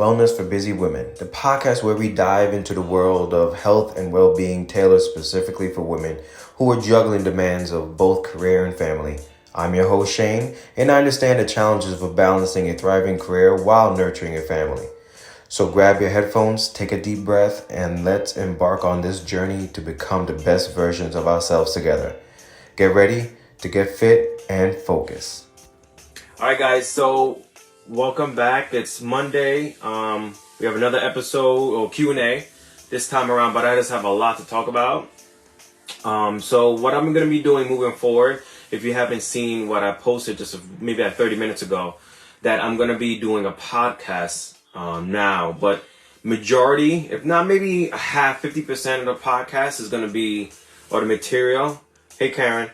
Wellness for Busy Women, the podcast where we dive into the world of health and well-being tailored specifically for women who are juggling demands of both career and family. I'm your host, Shane, and I understand the challenges of balancing a thriving career while nurturing a family. So grab your headphones, take a deep breath, and let's embark on this journey to become the best versions of ourselves together. Get ready to get fit and focus. All right, guys, so welcome back. It's Monday. We have another episode or Q&A this time around, but I just have a lot to talk about. So what I'm going to be doing moving forward, if you haven't seen what I posted just maybe 30 minutes ago, that I'm going to be doing a podcast now, but majority, if not maybe a half, 50% of the podcast is going to be, or the material. Hey, Karen.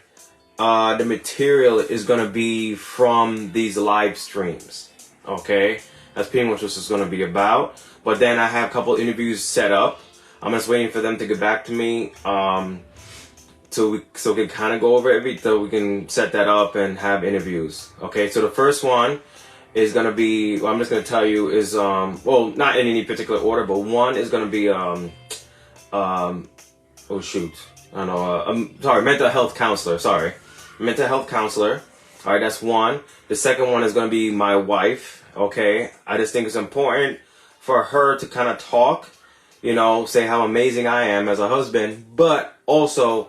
The material is going to be from these live streams. Okay, that's pretty much what it's going to be about. But then I have a couple interviews set up. I'm just waiting for them to get back to me, so we can kind of go over so we can set that up and have interviews. Okay, so the first one is going to be, I'm just going to tell you is, well, not in any particular order, but one is going to be, oh shoot, I don't know, mental health counselor. Mental health counselor. All right, that's one. The second one is going to be my wife, okay? I just think it's important for her to kind of talk, say how amazing I am as a husband, but also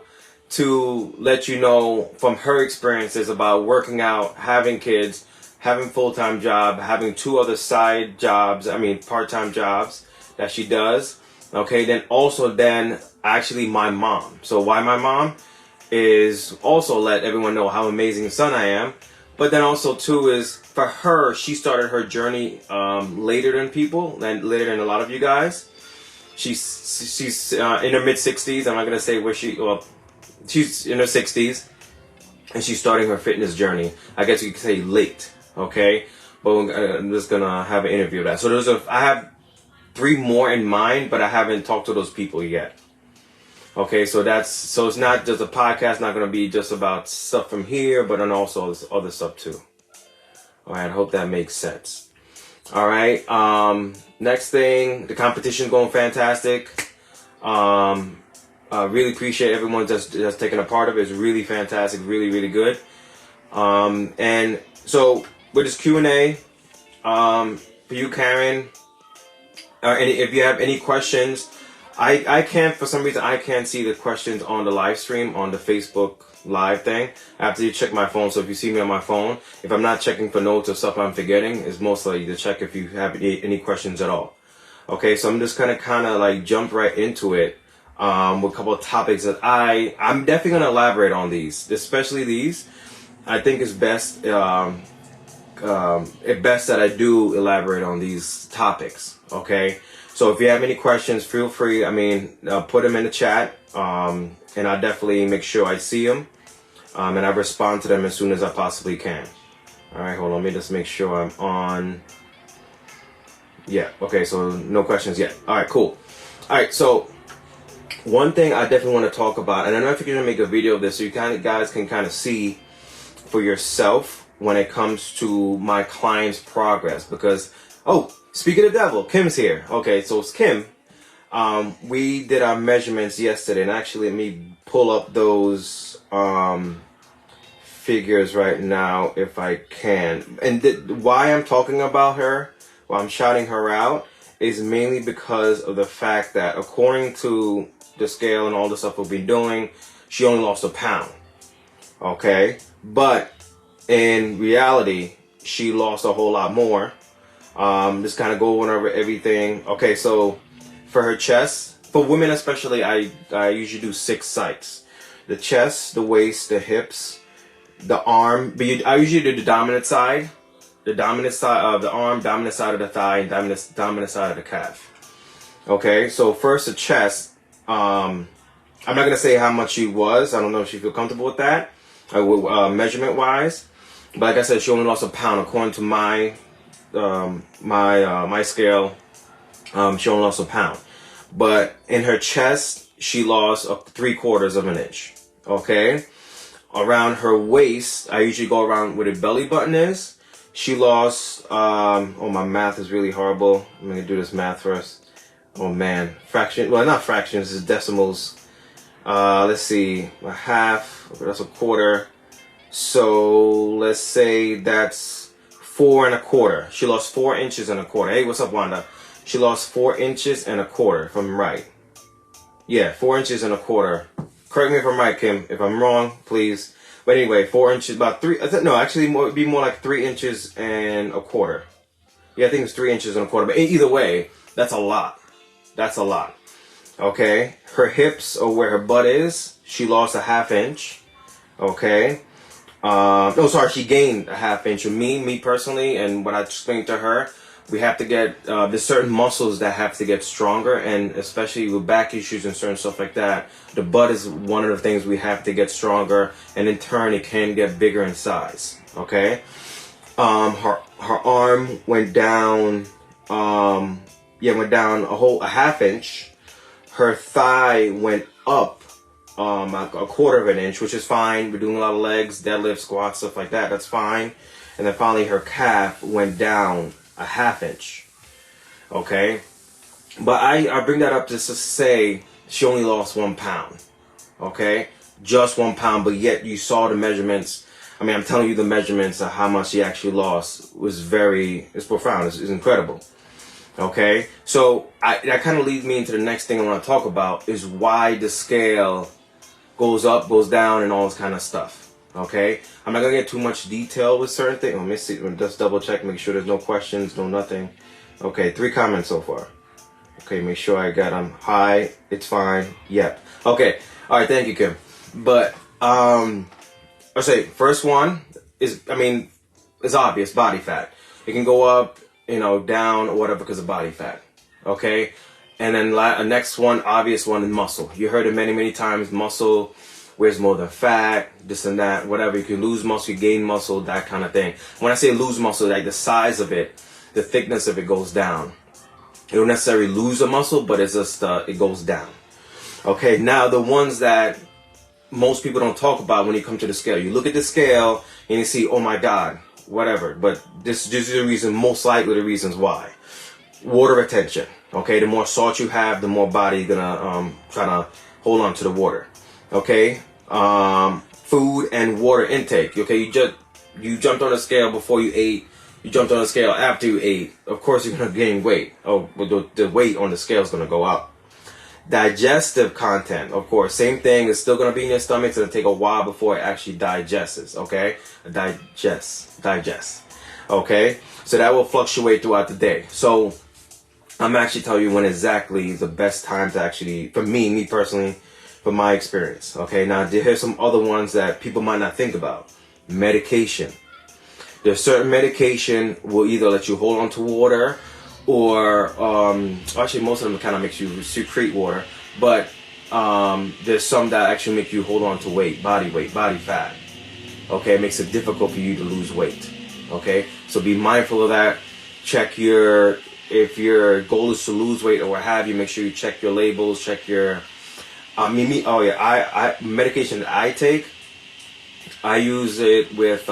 to let you know from her experiences about working out, having kids, having full-time job, having two other side jobs, part-time jobs that she does, okay? Then actually my mom. So why my mom? Is also let everyone know how amazing a son I am. But then also too is for her, she started her journey later than later than a lot of you guys. She's in her mid 60s. I'm not gonna say where she's in her 60s, and she's starting her fitness journey. I guess you could say late, okay? But I'm just gonna have an interview of that. So I have 3 more in mind, but I haven't talked to those people yet. Okay, so it's not just a podcast, not going to be just about stuff from here, but then also this other stuff too. All right, I hope that makes sense. All right, next thing, the competition going fantastic. Really appreciate everyone that's taking a part of it. It's really fantastic, really, really good. And so with this Q&A, for you, Karen, if you have any questions, for some reason, I can't see the questions on the live stream, on the Facebook live thing. I have to check my phone. So if you see me on my phone, if I'm not checking for notes or stuff I'm forgetting, it's most likely to check if you have any questions at all. Okay, so I'm just kind of like jump right into it with a couple of topics that I'm definitely going to elaborate on these, especially these. I think it's best that I do elaborate on these topics, okay? So if you have any questions, feel free, put them in the chat, and I'll definitely make sure I see them, and I respond to them as soon as I possibly can. All right, hold on, let me just make sure I'm on. Yeah, okay, so no questions yet. All right, cool. All right, so one thing I definitely want to talk about, and I don't know if you're going to make a video of this so you guys can kind of see for yourself when it comes to my client's progress, because, speaking of the devil, Kim's here. Okay, so it's Kim. We did our measurements yesterday, and actually let me pull up those figures right now if I can. And why I'm talking about her, why I'm shouting her out, is mainly because of the fact that according to the scale and all the stuff we've been doing, she only lost 1 pound. Okay? But in reality, she lost a whole lot more. Just kind of going over everything. Okay, so for her chest, for women especially, I usually do 6 sites. The chest, the waist, the hips, the arm. But I usually do the dominant side of the arm, dominant side of the thigh, and dominant side of the calf. Okay, so first the chest. I'm not going to say how much she was. I don't know if she feel comfortable with that, measurement wise. But like I said, she only lost 1 pound according to my scale. She only lost 1 pound, but in her chest she lost 3/4 of an inch. Okay, around her waist, I usually go around where the belly button is. She lost, oh, my math is really horrible. I'm going to do this math first. Oh, man. Fraction, well, not fractions, it's decimals. Let's see, a half, that's a quarter. So let's say that's 4 1/4. She lost 4 inches and a quarter. Hey, what's up, Wanda? She lost 4 inches and a quarter, if I'm right. Yeah, 4 inches and a quarter. Correct me if I'm right, Kim. If I'm wrong, please. But anyway, 4 inches, about 3. No, actually, it'd be more like 3 inches and a quarter. Yeah, I think it's 3 inches and a quarter. But either way, that's a lot. That's a lot. Okay, her hips, or where her butt is, she lost a 1/2 inch. Okay. No, sorry, she gained a 1/2 inch. Me personally, and what I explained to her, we have to get, there's certain muscles that have to get stronger, and especially with back issues and certain stuff like that, the butt is one of the things we have to get stronger, and in turn, it can get bigger in size. Okay. Her arm went down, went down a 1/2 inch. Her thigh went up a 1/4 of an inch, which is fine. We're doing a lot of legs, deadlift, squats, stuff like that. That's fine. And then finally, her calf went down a 1/2 inch. Okay, but I bring that up just to say she only lost 1 pound. Okay, just 1 pound, but yet you saw the measurements. I mean, I'm telling you the measurements of how much she actually lost it's profound. It's incredible. Okay, so that kind of leads me into the next thing I want to talk about, is why the scale goes up, goes down, and all this kind of stuff. Okay, I'm not gonna get too much detail with certain things. Let me see, just double check, make sure there's no questions, no nothing. Okay, 3 comments so far. Okay, make sure I got them. Hi, it's fine. Yep. Okay, all right, thank you, Kim. But I say first one is, it's obvious, body fat. It can go up, down or whatever because of body fat. Okay, and then next one, obvious one, is muscle. You heard it many, many times. Muscle weighs more than fat, this and that, whatever. You can lose muscle, you gain muscle, that kind of thing. When I say lose muscle, like the size of it, the thickness of it goes down. You don't necessarily lose a muscle, but it's just it goes down. Okay, now the ones that most people don't talk about when you come to the scale. You look at the scale and you see, oh my God, whatever. But this is the reason, most likely the reasons why. Water retention. Okay, the more salt you have, the more body you're gonna try to hold on to the water. Okay, food and water intake. Okay, you jumped on the scale before you ate. You jumped on the scale after you ate. Of course, you're gonna gain weight. Oh, but the weight on the scale is gonna go up. Digestive content, of course, same thing. It's still gonna be in your stomach. It's gonna take a while before it actually digests. Okay, digest. Okay, so that will fluctuate throughout the day. So I'm actually telling you when exactly is the best time to actually, for me personally, from my experience. Okay, now here's some other ones that people might not think about. Medication. There's certain medication will either let you hold on to water, or actually most of them kind of makes you secrete water, but there's some that actually make you hold on to body fat. Okay, it makes it difficult for you to lose weight. Okay, so be mindful of that. Check if your goal is to lose weight or what have you, make sure you check your labels, check your medication that I take, I use it with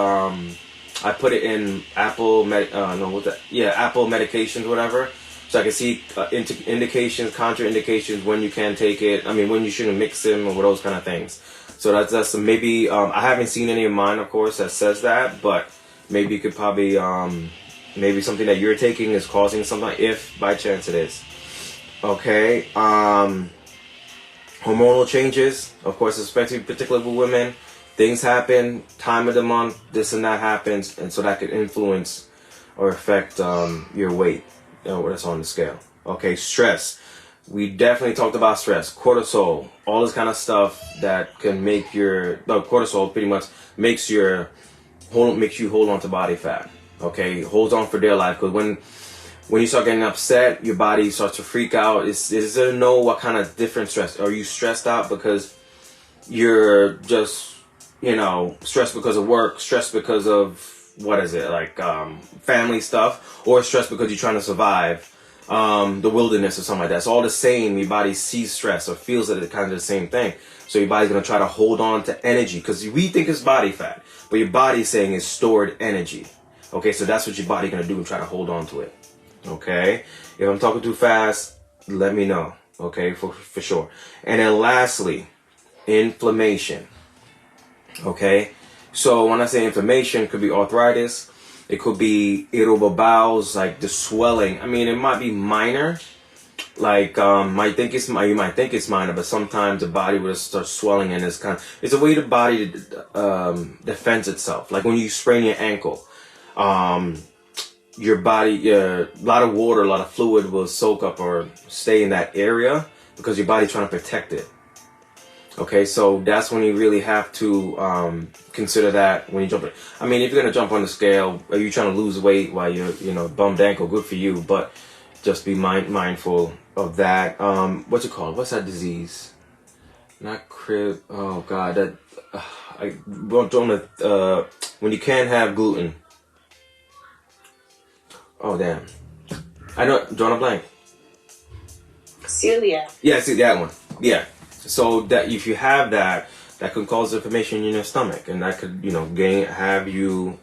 I put it in Apple medications, whatever, so I can see indications, contraindications, when you can take it. When you shouldn't mix them or those kind of things. So that's maybe I haven't seen any of mine, of course, that says that, but maybe you could probably maybe something that you're taking is causing something, if by chance it is. Okay. Hormonal changes, of course, especially particularly with women. Things happen, time of the month, this and that happens, and so that could influence or affect your weight, that's on the scale. Okay, stress. We definitely talked about stress, cortisol, all this kind of stuff that can make cortisol pretty much makes you hold on to body fat. Okay, holds on for dear life, because when you start getting upset, your body starts to freak out. Is there know what kind of different stress? Are you stressed out because you're just stressed because of work, stressed because of family stuff, or stressed because you're trying to survive the wilderness or something like that? It's all the same. Your body sees stress or feels that it's kind of the same thing. So your body's going to try to hold on to energy, because we think it's body fat, but your body's saying it's stored energy. Okay, so that's what your body gonna do and try to hold on to it. Okay, if I'm talking too fast, let me know. Okay, for sure. And then lastly, inflammation. Okay, so when I say inflammation, it could be arthritis, it could be irritable bowels, like the swelling. I mean, it might be minor, like you might think it's minor, but sometimes the body will start swelling, and it's a way the body defends itself. Like when you sprain your ankle, your body, a lot of water, a lot of fluid will soak up or stay in that area because your body's trying to protect it. Okay, so that's when you really have to consider that when you jump. I mean, if you're gonna jump on the scale, are you trying to lose weight while you're bummed ankle? Good for you, but just be mindful of that. What's it called? What's that disease? Not crib. Oh God, that I don't. When you can't have gluten. Oh damn, I know. Drawing a blank. Celiac. Yeah, see that one. Yeah. So that if you have that could cause inflammation in your stomach, and that could have you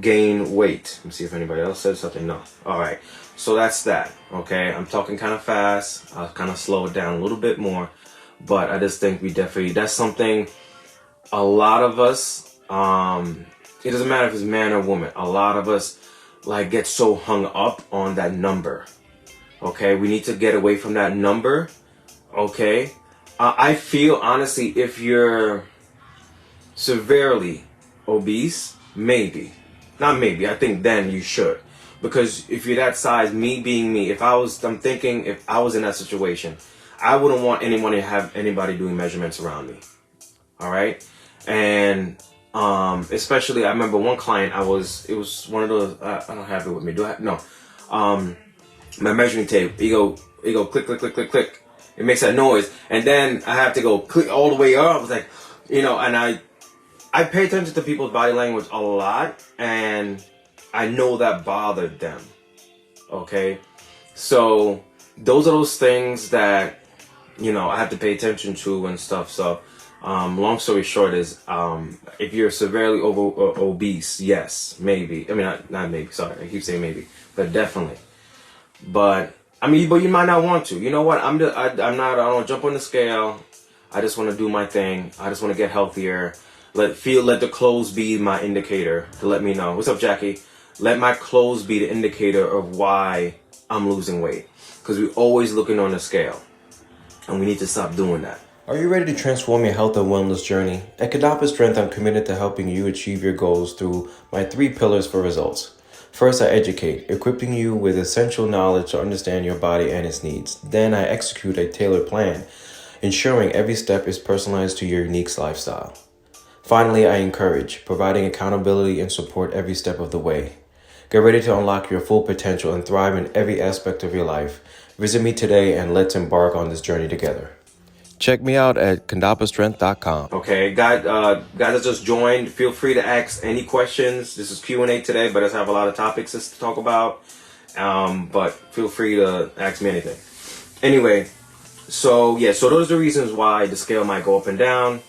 gain weight. Let me see if anybody else said something. No. All right. So that's that. Okay. I'm talking kind of fast. I'll kind of slow it down a little bit more, but I just think that's something a lot of us. It doesn't matter if it's man or woman. A lot of us get so hung up on that number. Okay. We need to get away from that number. Okay, I feel honestly, if you're severely obese, I think then you should, because if you're that size, me being me, if I was in that situation, I wouldn't want anyone to have anybody doing measurements around me. All right, and especially I remember one client, it was one of those. I don't have it with me. Do I? No. My measuring tape. You go click click click click click. It makes that noise, and then I have to go click all the way up. I was like, and I pay attention to people's body language a lot, and I know that bothered them. Okay, so those are those things that I have to pay attention to and stuff. So, long story short is, if you're severely obese, yes, maybe. I mean, not maybe. Sorry, I keep saying maybe, but definitely. But you might not want to. You know what? I don't jump on the scale. I just want to do my thing. I just want to get healthier. Let the clothes be my indicator to let me know. What's up, Jackie? Let my clothes be the indicator of why I'm losing weight. Because we're always looking on the scale. And we need to stop doing that. Are you ready to transform your health and wellness journey? At Kadapa Strength, I'm committed to helping you achieve your goals through my 3 pillars for results. First, I educate, equipping you with essential knowledge to understand your body and its needs. Then I execute a tailored plan, ensuring every step is personalized to your unique lifestyle. Finally, I encourage, providing accountability and support every step of the way. Get ready to unlock your full potential and thrive in every aspect of your life. Visit me today and let's embark on this journey together. Check me out at kandapastrength.com. Okay, guys that just joined, feel free to ask any questions. This is Q&A today, but I have a lot of topics to talk about. But feel free to ask me anything. Anyway, so those are the reasons why the scale might go up and down.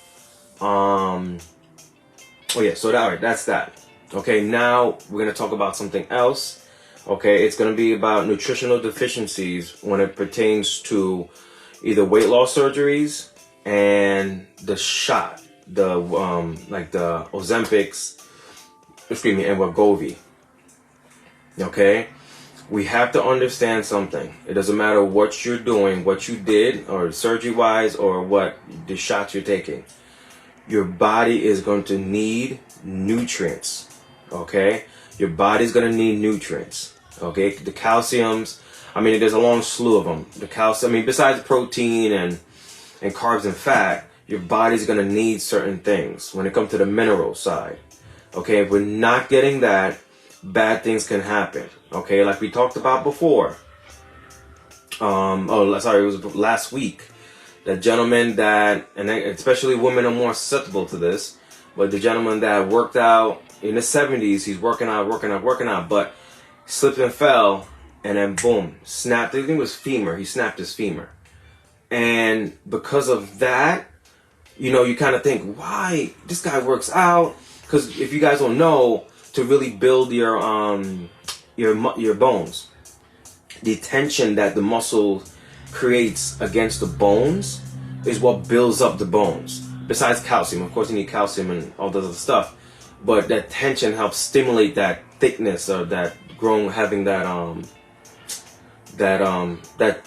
That's that. Okay, now we're gonna talk about something else. Okay, it's gonna be about nutritional deficiencies when it pertains to either weight loss surgeries and the shot, the Ozempics, and Wegovy. Okay, we have to understand something. It doesn't matter what you're doing, what you did, or surgery-wise, or what the shots you're taking. Your body is going to need nutrients. Okay, your body's going to need nutrients. Okay, the calciums. There's a long slew of them. The calcium, besides protein and carbs and fat, your body's going to need certain things when it comes to the mineral side. Okay, if we're not getting that, bad things can happen. Okay, like we talked about before. It was last week. The gentleman and especially women are more susceptible to this, but the gentleman that worked out in the 70s, he's working out, but slipped and fell. And then boom, snapped. I think it was femur. He snapped his femur. And because of that, you kind of think, why? This guy works out. Because if you guys don't know, to really build your bones. The tension that the muscle creates against the bones is what builds up the bones. Besides calcium, of course, you need calcium and all this other stuff, but that tension helps stimulate that thickness, or that having that the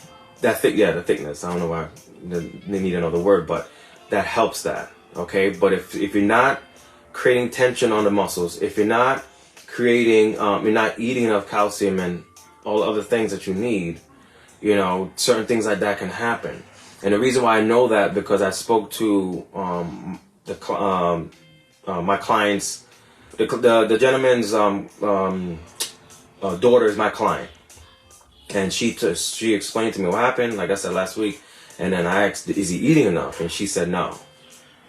thickness. I don't know why they need another word, but that helps that. Okay, but if you're not creating tension on the muscles, if you're not creating, you're not eating enough calcium and all the other things that you need, certain things like that can happen. And the reason why I know that, because I spoke to my clients, the gentleman's daughter is my client, and she explained to me what happened, like I said last week, and then I asked, is he eating enough? And she said no.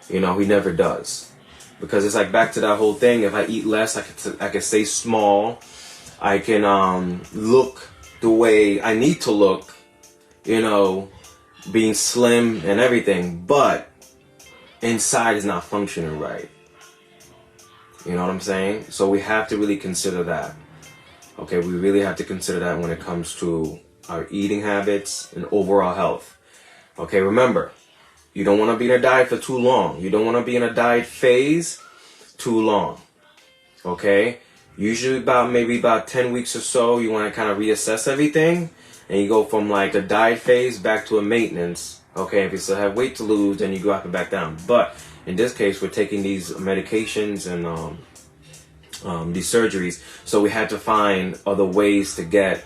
He never does. Because it's like back to that whole thing, if I eat less, I can stay small, I can look the way I need to look, being slim and everything, but inside is not functioning right. You know what I'm saying? So we have to really consider that. Okay, we really have to consider that when it comes to our eating habits and overall health. Okay, remember, you don't want to be in a diet for too long. You don't want to be in a diet phase too long. Okay? Usually about 10 weeks or so, you want to kind of reassess everything. And you go from like a diet phase back to a maintenance. Okay, if you still have weight to lose, then you go up and back down. But in this case, we're taking these medications and these surgeries. So we had to find other ways to get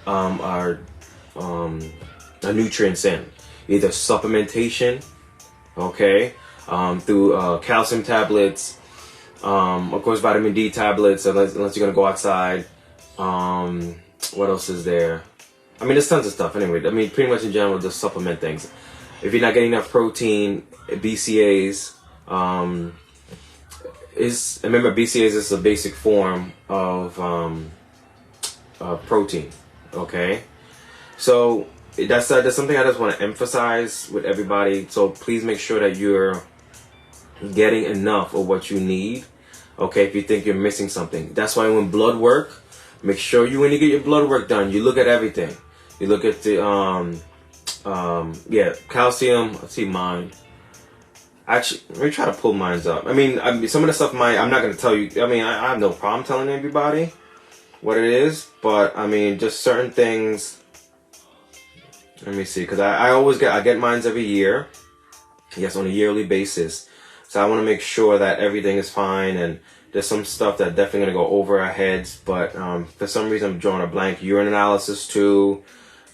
our nutrients in. Either supplementation, okay, through calcium tablets, of course vitamin D tablets, unless you're going to go outside. What else is there? I mean, there's tons of stuff anyway. I mean, pretty much in general, just supplement things. If you're not getting enough protein, BCAAs, remember BCAAs is a basic form of protein, okay? So that's something I just want to emphasize with everybody. So please make sure that you're getting enough of what you need, okay, if you think you're missing something. That's why when blood work, make sure when you get your blood work done, you look at everything. You look at the calcium. Let's see mine. Actually, let me try to pull mine up. I mean, some of the stuff I'm not going to tell you. I mean, I have no problem telling everybody what it is, but I mean, just certain things. Let me see, because I get mines every year. Yes, on a yearly basis. So I want to make sure that everything is fine, and there's some stuff that definitely going to go over our heads, but for some reason I'm drawing a blank. Urine analysis too.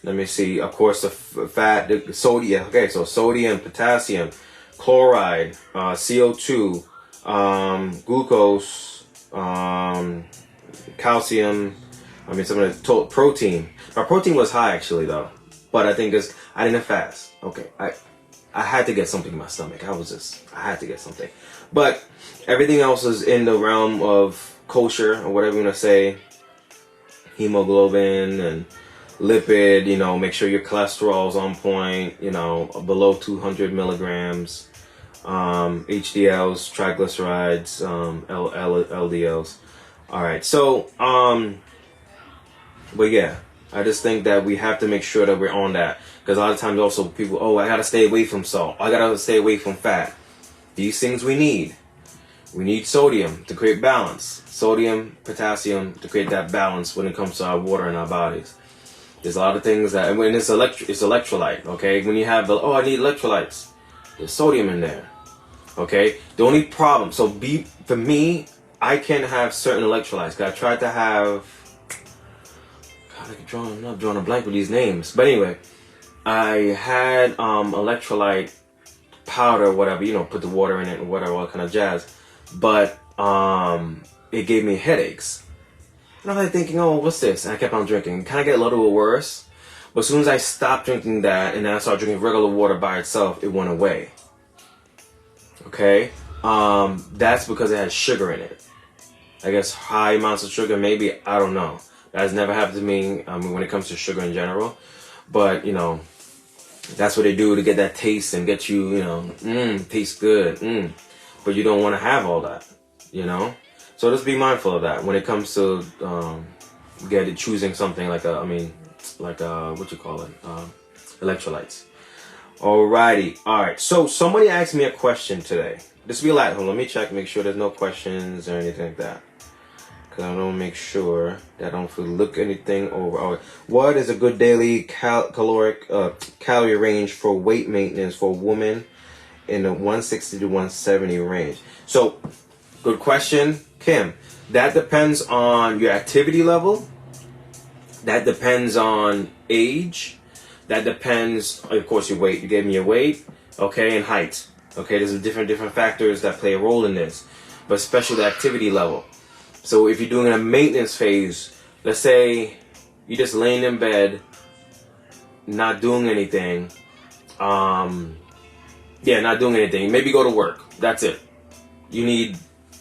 Let me see. Of course, the fat, the sodium. Okay, so sodium, potassium, chloride, CO2, glucose, calcium. I mean, some of the protein. My protein was high actually though, but I think I didn't fast. Okay, I had to get something in my stomach. I had to get something. But everything else is in the realm of kosher, or whatever you want to say. Hemoglobin and lipid, make sure your cholesterol's on point, below 200 milligrams. HDLs, triglycerides, LDLs. All right. So, but yeah, I just think that we have to make sure that we're on that. Because a lot of times also people, I got to stay away from salt. I got to stay away from fat. These things we need. We need sodium to create balance. Sodium, potassium to create that balance when it comes to our water in our bodies. There's a lot of things that, when it's electrolyte, okay? When you have I need electrolytes. There's sodium in there, okay? The only problem, for me, I can't have certain electrolytes. Cause I tried to have, I'm not drawing a blank with these names. But anyway, I had electrolyte powder, whatever, put the water in it and whatever, all kind of jazz. But it gave me headaches. And I was thinking, what's this? And I kept on drinking. Kind of get a little bit worse. But as soon as I stopped drinking that and then I started drinking regular water by itself, it went away. Okay? That's because it had sugar in it. I guess high amounts of sugar, maybe, I don't know. That has never happened to me when it comes to sugar in general. But, that's what they do to get that taste and get you, tastes good. But you don't want to have all that, So just be mindful of that when it comes to choosing something like what you call it, electrolytes. Alrighty, alright. So somebody asked me a question today. Just be like, let me check, make sure there's no questions or anything like that. Because I want to make sure that I don't look anything over. All right. What is a good daily calorie range for weight maintenance for a woman in the 160 to 170 range? So, good question, Kim. That depends on your activity level. That depends on age. That depends, of course, your weight. You gave me your weight, okay, and height. Okay, there's different factors that play a role in this, but especially the activity level. So if you're doing a maintenance phase, let's say you're just laying in bed, not doing anything. Not doing anything. Maybe go to work. That's it. You need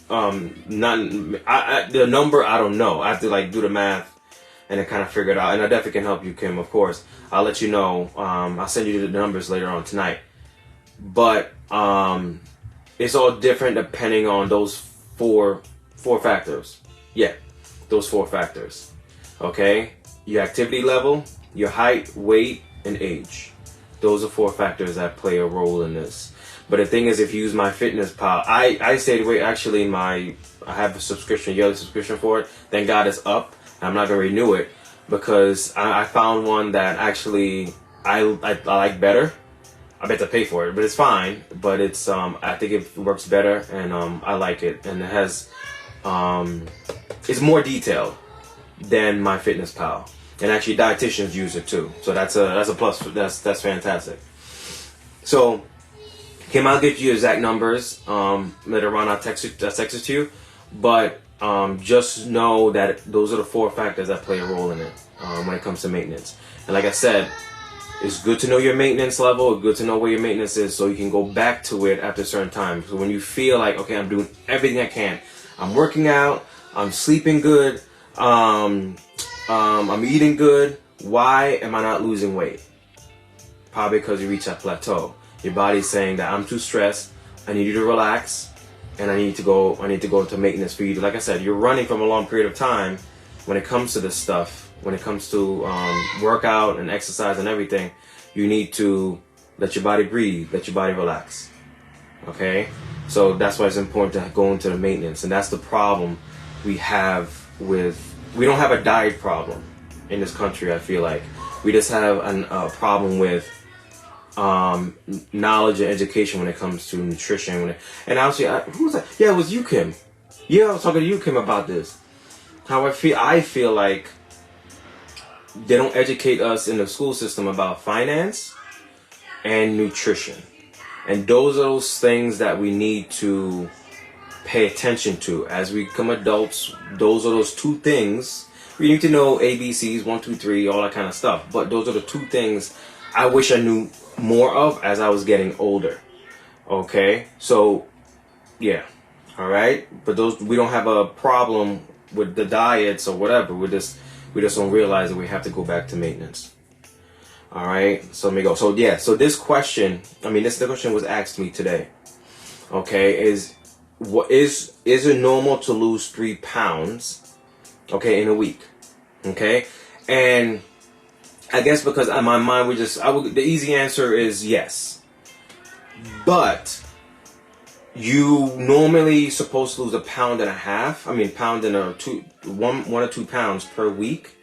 the number. I don't know. I have to do the math and then kind of figure it out. And I definitely can help you, Kim. Of course, I'll let you know. I'll send you the numbers later on tonight. But it's all different depending on those four factors. Yeah, those 4 factors. Okay, your activity level, your height, weight, and age. Those are 4 factors that play a role in this. But the thing is, if you use my Fitness Pal, I stayed away. Actually, I have a subscription, yearly subscription for it. Thank God it's up. I'm not gonna renew it because I found one that actually I like better. I bet to pay for it, but it's fine. But it's I think it works better, and I like it, and it has it's more detailed than my Fitness Pal, and actually dietitians use it too. So that's a plus. That's fantastic. So Kim, I'll get you exact numbers later on. I'll text it to you, but just know that those are the 4 factors that play a role in it when it comes to maintenance. And like I said, it's good to know your maintenance level. Good to know where your maintenance is, so you can go back to it after a certain time. So when you feel like, okay, I'm doing everything I can, I'm working out, I'm sleeping good, I'm eating good. Why am I not losing weight? Probably because you reach that plateau. Your body's saying that I'm too stressed. I need you to relax, and I need to go into maintenance for you. Like I said, you're running from a long period of time when it comes to this stuff. When it comes to workout and exercise and everything, you need to let your body breathe, let your body relax. Okay? So that's why it's important to go into the maintenance. And that's the problem we have we don't have a diet problem in this country, I feel like. We just have a problem with knowledge and education when it comes to nutrition. And actually, who was that? Yeah, it was you, Kim. Yeah, I was talking to you, Kim, about this. How I feel like they don't educate us in the school system about finance and nutrition. And those are those things that we need to pay attention to. As we become adults, those are those 2 things. We need to know ABCs, 1, 2, 3, all that kind of stuff. But those are the 2 things I wish I knew more of as I was getting older. Okay? So, yeah. All right? But we don't have a problem with the diets or whatever. We just don't realize that we have to go back to maintenance. All right, so let me go. So yeah, so this question was asked me today. Okay, is it normal to lose 3 pounds? Okay, in a week. Okay, and I guess because in my mind the easy answer is yes. But you normally supposed to lose 1.5 pounds. One or 2 pounds per week.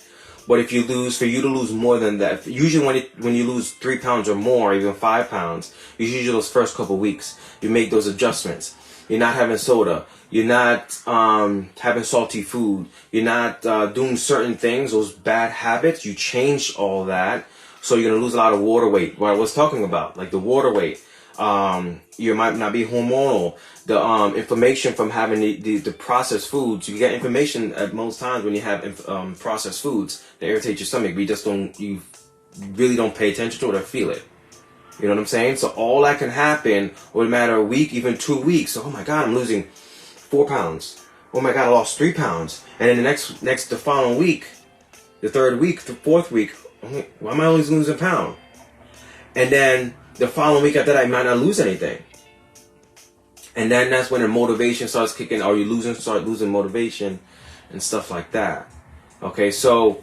But for you to lose more than that, usually when you lose 3 pounds or more, even 5 pounds, usually those first couple weeks, you make those adjustments. You're not having soda. You're not having salty food. You're not doing certain things, those bad habits. You change all that. So you're going to lose a lot of water weight. What I was talking about, like the water weight. You might not be hormonal. The inflammation from having the processed foods. You get inflammation at most times when you have processed foods that irritate your stomach, but you really don't pay attention to it or feel it. You know what I'm saying? So all that can happen over a matter of a week, even 2 weeks. So, oh my God, I'm losing 4 pounds. Oh my God, I lost 3 pounds. And then the following week, the 3rd week, the 4th week, why am I only losing a pound? And then the following week after that, I might not lose anything. And then that's when the motivation starts kicking, or you start losing motivation and stuff like that. Okay, so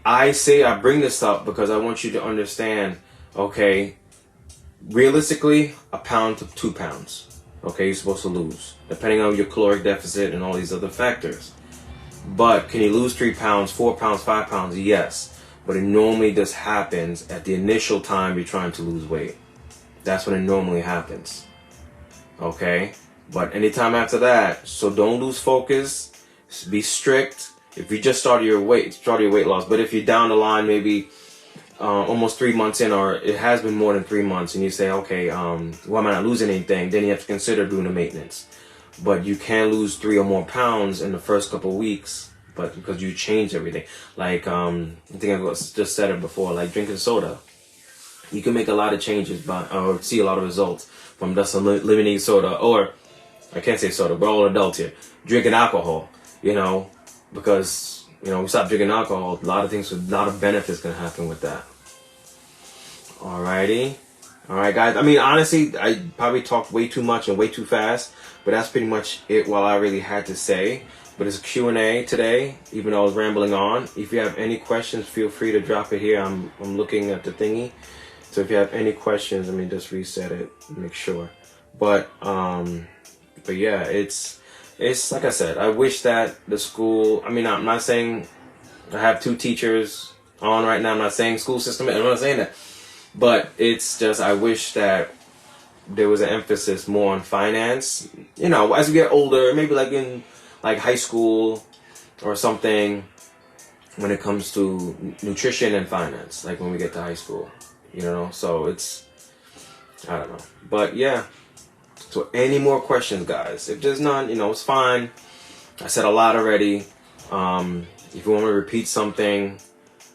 I bring this up because I want you to understand, okay, realistically, a pound to 2 pounds, okay, you're supposed to lose, depending on your caloric deficit and all these other factors. But can you lose 3 pounds, 4 pounds, 5 pounds? Yes. But it normally just happens at the initial time you're trying to lose weight. That's when it normally happens. Okay? But anytime after that, so don't lose focus. Be strict. If you just start your weight loss, but if you're down the line, maybe almost 3 months in, or it has been more than 3 months, and you say, okay, why am I not losing anything? Then you have to consider doing the maintenance. But you can lose 3 or more pounds in the first couple of weeks, but because you change everything. Like I think I just said it before, like drinking soda. You can make a lot of changes, or see a lot of results from just eliminating soda, or I can't say soda, we're all adults here. Drinking alcohol, because we stop drinking alcohol, a lot of benefits can happen with that. Alrighty. Alright, guys. I mean, honestly, I probably talked way too much and way too fast, but that's pretty much it what I really had to say. But it's a Q&A today, even though I was rambling on. If you have any questions, feel free to drop it here. I'm looking at the thingy. So if you have any questions, let me just reset it, make sure. But yeah, it's like I said, I wish that the school, I'm not saying I have 2 teachers on right now. I'm not saying school system, I'm not saying that. But it's just, I wish that there was an emphasis more on finance. As we get older, maybe like in high school or something, when it comes to nutrition and finance, like when we get to high school, so it's, I don't know. But yeah, so any more questions, guys? If there's none, it's fine. I said a lot already. If you want me to repeat something,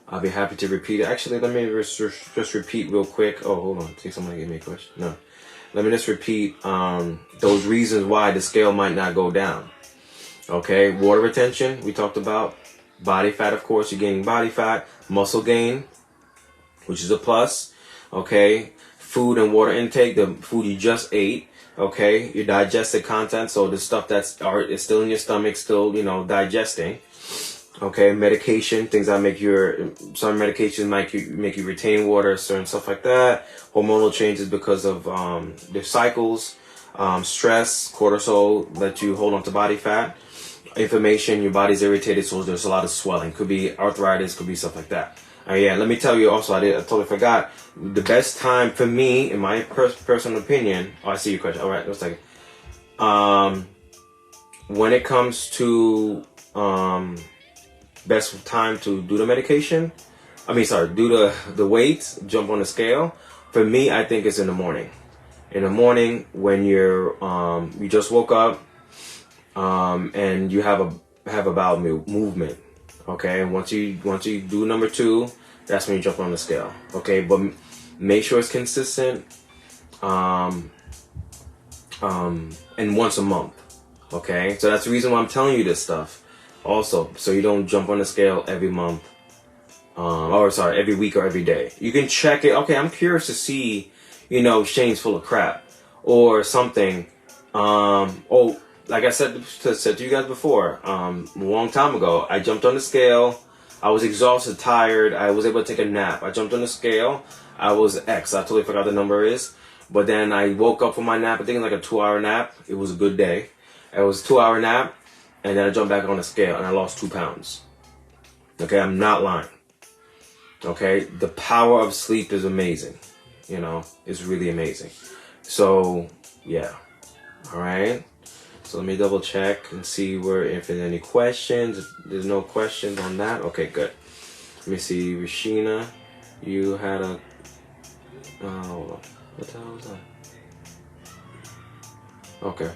I'll be happy to repeat it. Actually, let me just repeat real quick. Oh, hold on. I think somebody gave me a question. No. Let me just repeat those reasons why the scale might not go down. Okay, water retention, we talked about. Body fat, of course, you're gaining body fat. Muscle gain, which is a plus. Okay, food and water intake, the food you just ate. Okay, your digestive content, so the stuff is still in your stomach, still, digesting. Okay, medication, things that some medications make you retain water, certain stuff like that. Hormonal changes because of their cycles. Stress, cortisol, let you hold on to body fat. Inflammation, your body's irritated, so there's a lot of swelling. Could be arthritis, could be stuff like that. Yeah, let me tell you also, I totally forgot. The best time for me, in my personal opinion, I see your question. All right, just a second. When it comes to best time to do the medication, do the weights, jump on the scale. For me, I think it's in the morning. In the morning when you just woke up, and you have a bowel movement. Okay, and once you do number 2, that's when you jump on the scale. Okay, but make sure it's consistent, and once a month. Okay, so that's the reason why I'm telling you this stuff. Also, so you don't jump on the scale every month, every week or every day. You can check it. Okay, I'm curious to see, Shane's full of crap or something. Like I said to you guys before, a long time ago, I jumped on the scale. I was exhausted, tired. I was able to take a nap. I jumped on the scale. I was X. I totally forgot the number is. But then I woke up from my nap. I think it was like a 2-hour nap. It was a good day. It was a 2-hour nap. And then I jumped back on the scale and I lost 2 pounds. Okay, I'm not lying. Okay, the power of sleep is amazing. It's really amazing. So, yeah. All right. So let me double check and see if there's any questions. If there's no questions on that, okay, good. Let me see, Rashina, you had a, hold on. What the hell was that? Okay.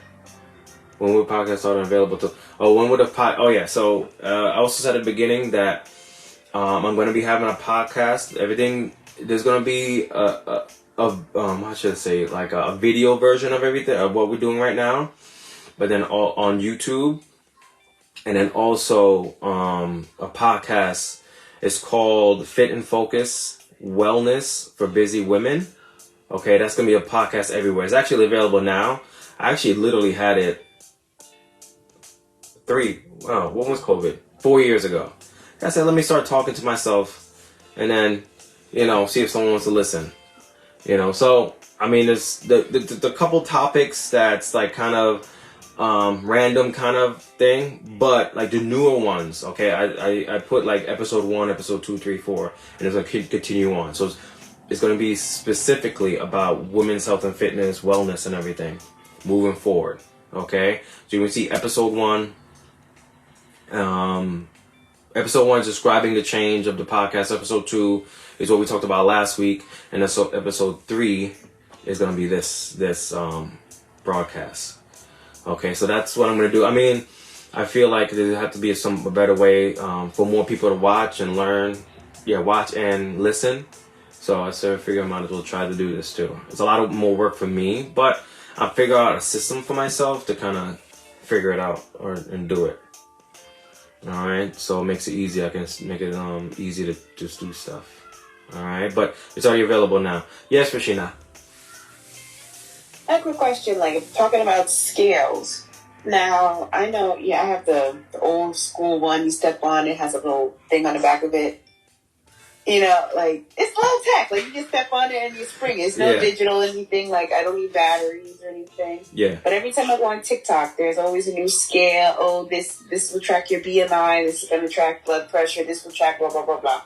When will podcast start available to? When would yeah. So I also said at the beginning that I'm going to be having a podcast. There's going to be how should I say, like a video version of everything of what we're doing right now, but then all on YouTube, and then also a podcast. It's called Fit and Focus Wellness for Busy Women. Okay, that's going to be a podcast everywhere. It's actually available now. I actually literally had it when was COVID? 4 years ago. I said, let me start talking to myself and then, see if someone wants to listen. So, I mean, there's the couple topics that's like kind of random kind of thing, but like the newer ones, okay, I put like episode 1, episode 2, 3, 4, and it's gonna continue on. So it's gonna be specifically about women's health and fitness, wellness, and everything moving forward. Okay, so you can see episode 1. Episode 1 is describing the change of the podcast. Episode 2 is what we talked about last week, and so episode 3 is gonna be this broadcast. Okay, so that's what I'm going to do. I mean, I feel like there has to be a better way for more people to watch and learn. Yeah, watch and listen. So I figure I might as well try to do this too. It's a lot more work for me, but I figure out a system for myself to kind of figure it out and do it. All right, so it makes it easy. I can make it easy to just do stuff. All right, but it's already available now. Yes, Rashina. I have a quick question, like talking about scales. Now, I know, I have the old school one. You step on, it has a little thing on the back of it. Like, it's low tech. Like, you just step on it and you spring. It's no digital anything. Like, I don't need batteries or anything. Yeah. But every time I go on TikTok, there's always a new scale. Oh, this will track your BMI. This is going to track blood pressure. This will track blah, blah, blah, blah.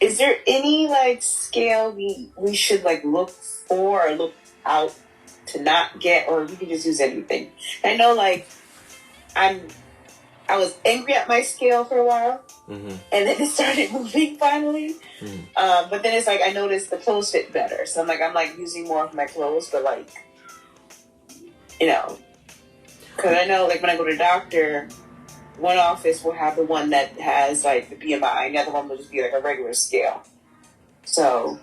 Is there any, like, scale we should, like, look for or look out to not get, or we can just use anything? I know, like, I was angry at my scale for a while, and then it started moving finally. But then it's like I noticed the clothes fit better, so I'm like using more of my clothes, but like, because I know, like, when I go to the doctor, one office will have the one that has like the BMI, and the other one will just be like a regular scale. So.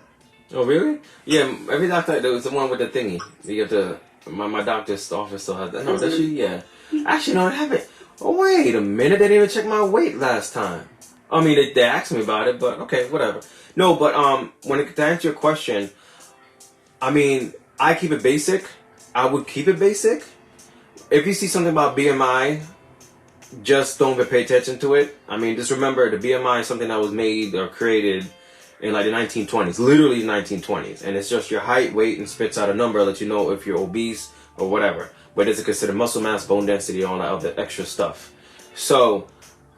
Oh, really? Yeah, every doctor, there was the one with the thingy. You have to, my doctor's office still has that. No, does she? Yeah. Actually, no, I haven't. Oh, wait a minute. They didn't even check my weight last time. I mean, they asked me about it, but okay, whatever. No, but to answer your question, I mean, I keep it basic. I would keep it basic. If you see something about BMI, just don't pay attention to it. I mean, just remember the BMI is something that was made or created in like the 1920s, literally 1920s, and it's just your height, weight, and spits out a number, let you know if you're obese or whatever. But is it considered muscle mass, bone density, all that other extra stuff? So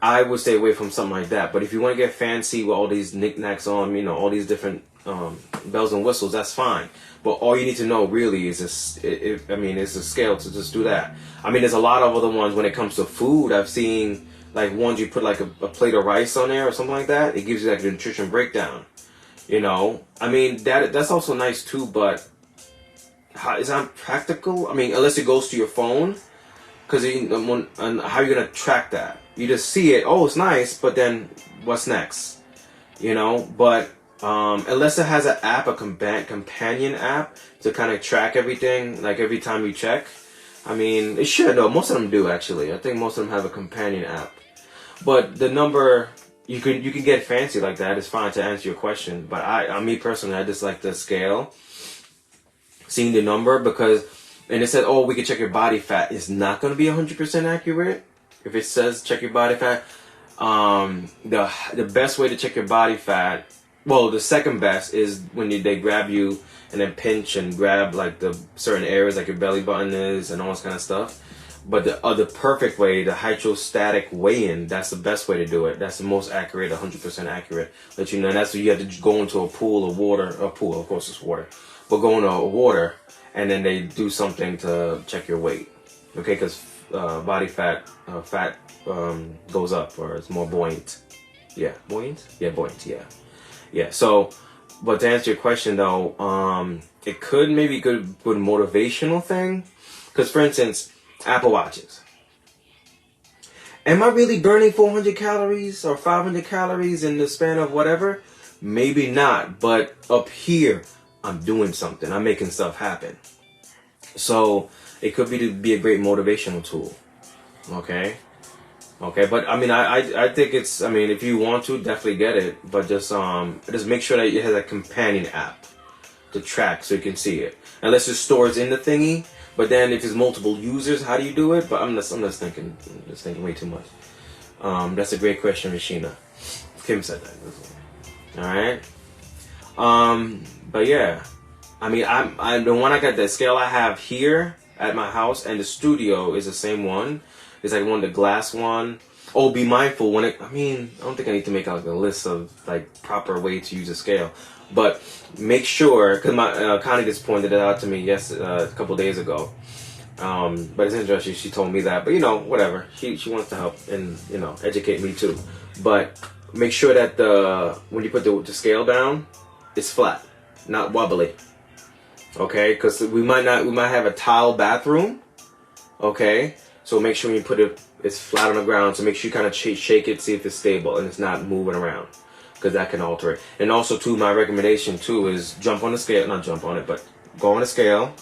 I would stay away from something like that. But if you want to get fancy with all these knickknacks on, all these different bells and whistles, that's fine. But all you need to know really is it's a scale to just do that. I mean, there's a lot of other ones when it comes to food. I've seen like ones you put like a plate of rice on there or something like that. It gives you like a nutrition breakdown. I mean, that's also nice too, but is that practical? I mean, unless it goes to your phone, because how are you gonna track that? You just see it. Oh, it's nice, but then what's next? But unless it has an app, a companion app to kind of track everything, like every time you check. I mean, it should. No, most of them do actually. I think most of them have a companion app. But the number, you can get fancy like that. It's fine to answer your question. But me personally, I just like the scale, seeing the number, because, and it said, oh, we can check your body fat. It's not going to be 100% accurate. If it says check your body fat, the best way to check your body fat, well, the second best is when they grab you and then pinch and grab like the certain areas, like your belly button is and all this kind of stuff. But the perfect way, the hydrostatic weigh-in, that's the best way to do it. That's the most accurate, 100% accurate. Let you know, and that's what you have to go into a pool of water. A pool, of course, it's water. But go into water, and then they do something to check your weight. Okay, because body fat goes up, or it's more buoyant. Yeah, buoyant? Yeah, buoyant, yeah. Yeah, so, but to answer your question though, it could maybe good motivational thing. Because for instance, Apple Watches. Am I really burning 400 calories or 500 calories in the span of whatever? Maybe not, but up here, I'm doing something. I'm making stuff happen. So it could be a great motivational tool. Okay, but I mean, I think it's, I mean, if you want to, definitely get it, but just make sure that it has a companion app to track so you can see it. Unless it stores in the thingy, But then if it's multiple users, how do you do it? But I'm just thinking way too much. That's a great question, Rashina. Kim said that. All right. But yeah, I mean, I the one I got, the scale I have here at my house and the studio is the same one. It's like one of the glass one. Oh, be mindful when it. I mean, I don't think I need to make like a list of like proper way to use a scale, but make sure, because my Connie just pointed it out to me a couple days ago. But it's interesting. She told me that, but you know, whatever. She wants to help and educate me too. But make sure that when you put the scale down, it's flat, not wobbly. Okay, because we might have a tile bathroom. Okay, so make sure when you put it's flat on the ground. So make sure you kind of shake it, see if it's stable and it's not moving around, because that can alter it. And also too, my recommendation too is jump on the scale, not jump on it, but go on the scale,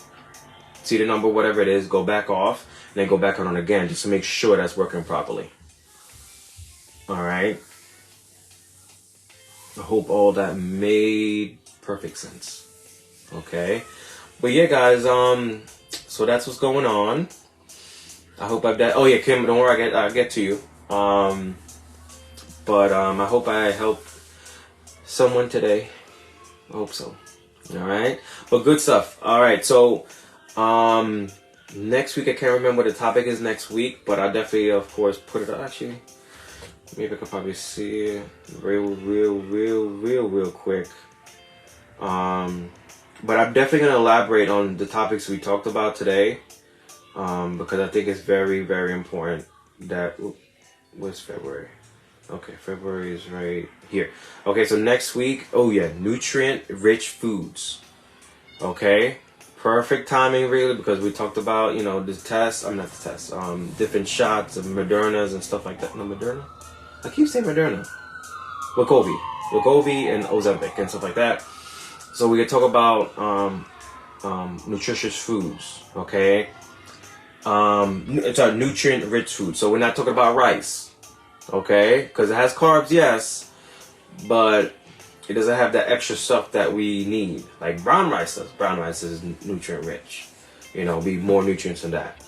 see the number, whatever it is, go back off, and then go back on it again, just to make sure that's working properly. All right. I hope all that made perfect sense. Okay. But yeah, guys, so that's what's going on. I hope I've done. Oh yeah, Kim, don't worry, I'll get to you. But I hope I helped someone today. I hope so. All right. But good stuff. All right. So next week, I can't remember what the topic is next week, but I'll definitely, of course, put it. Actually, maybe I could probably see it real quick. But I'm definitely going to elaborate on the topics we talked about today, because I think it's very, very important that... What's February? Okay, February is right here. Okay, so next week, nutrient-rich foods. Okay? Perfect timing, really, because we talked about, different shots of Modernas and stuff like that. No, Moderna? I keep saying Moderna. Wegovy and Ozempic and stuff like that. So we could talk about nutritious foods, okay? It's our nutrient-rich food. So we're not talking about rice, okay? Because it has carbs, yes, but it doesn't have that extra stuff that we need. Like brown rice does. Brown rice is nutrient-rich. Be more nutrients than that,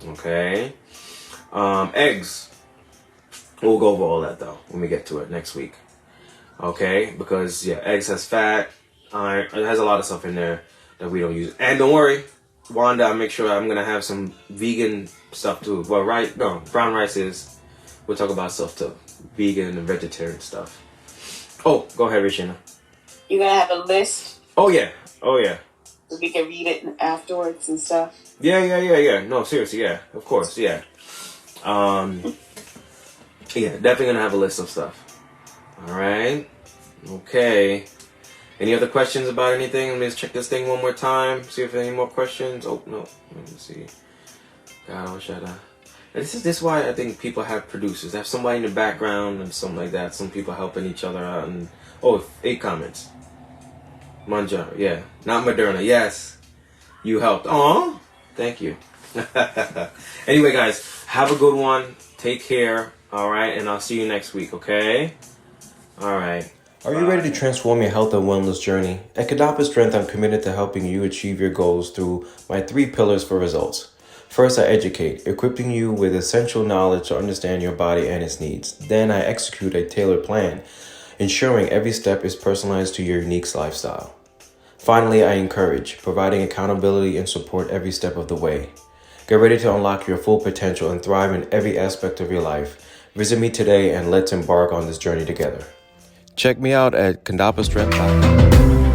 okay? Eggs. We'll go over all that, though, when we get to it next week, okay? Because, eggs has fat. It has a lot of stuff in there that we don't use. And don't worry, Wanda, I'll make sure I'm going to have some vegan stuff too. Well, brown rice is. We'll talk about stuff too. Vegan and vegetarian stuff. Oh, go ahead, Rashina. You going to have a list? Oh, yeah. So we can read it afterwards and stuff? Yeah. No, seriously, yeah. Of course, yeah. Definitely going to have a list of stuff. All right. Okay. Any other questions about anything? Let me just check this thing one more time. See if there are any more questions. Oh, no. Let me see. God, I wish I'd... This is why I think people have producers. They have somebody in the background and something like that. Some people helping each other out. And 8 comments. Manja, yeah. Not Moderna. Yes. You helped. Aw. Thank you. Anyway, guys. Have a good one. Take care. All right. And I'll see you next week, okay? All right. Are you ready to transform your health and wellness journey? At Kadapa Strength, I'm committed to helping you achieve your goals through my 3 pillars for results. First, I educate, equipping you with essential knowledge to understand your body and its needs. Then I execute a tailored plan, ensuring every step is personalized to your unique lifestyle. Finally, I encourage, providing accountability and support every step of the way. Get ready to unlock your full potential and thrive in every aspect of your life. Visit me today and let's embark on this journey together. Check me out at kandapastrength.com.